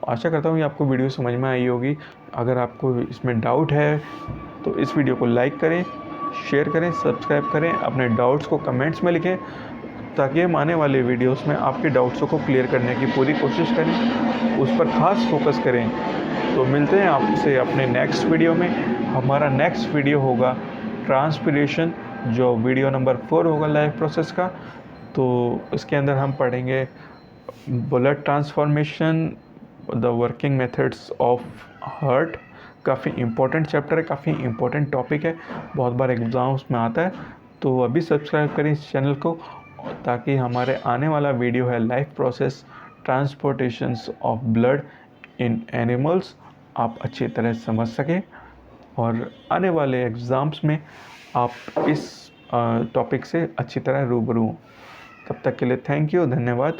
आशा करता हूँ ये आपको वीडियो समझ में आई होगी। अगर आपको इसमें डाउट है तो इस वीडियो को लाइक करें, शेयर करें, सब्सक्राइब करें, अपने डाउट्स को कमेंट्स में लिखें, ताकि हम आने वाले वीडियोस में आपके डाउट्सों को क्लियर करने की पूरी कोशिश करें, उस पर ख़ास फोकस करें। तो मिलते हैं आपसे अपने नेक्स्ट वीडियो में। हमारा नेक्स्ट वीडियो होगा ट्रांसपिरेशन, जो वीडियो नंबर 4 होगा लाइफ प्रोसेस का। तो इसके अंदर हम पढ़ेंगे blood transformation, the working methods of heart. काफ़ी इंपॉर्टेंट चैप्टर है, काफ़ी इंपॉर्टेंट टॉपिक है, बहुत बार एग्ज़ाम्स में आता है। तो अभी सब्सक्राइब करें इस चैनल को, ताकि हमारे आने वाला वीडियो है life process transportations of blood in animals, आप अच्छी तरह समझ सकें और आने वाले एग्ज़ाम्स में आप इस टॉपिक से अच्छी तरह रूबरू हों। तब तक के लिए थैंक यू, धन्यवाद।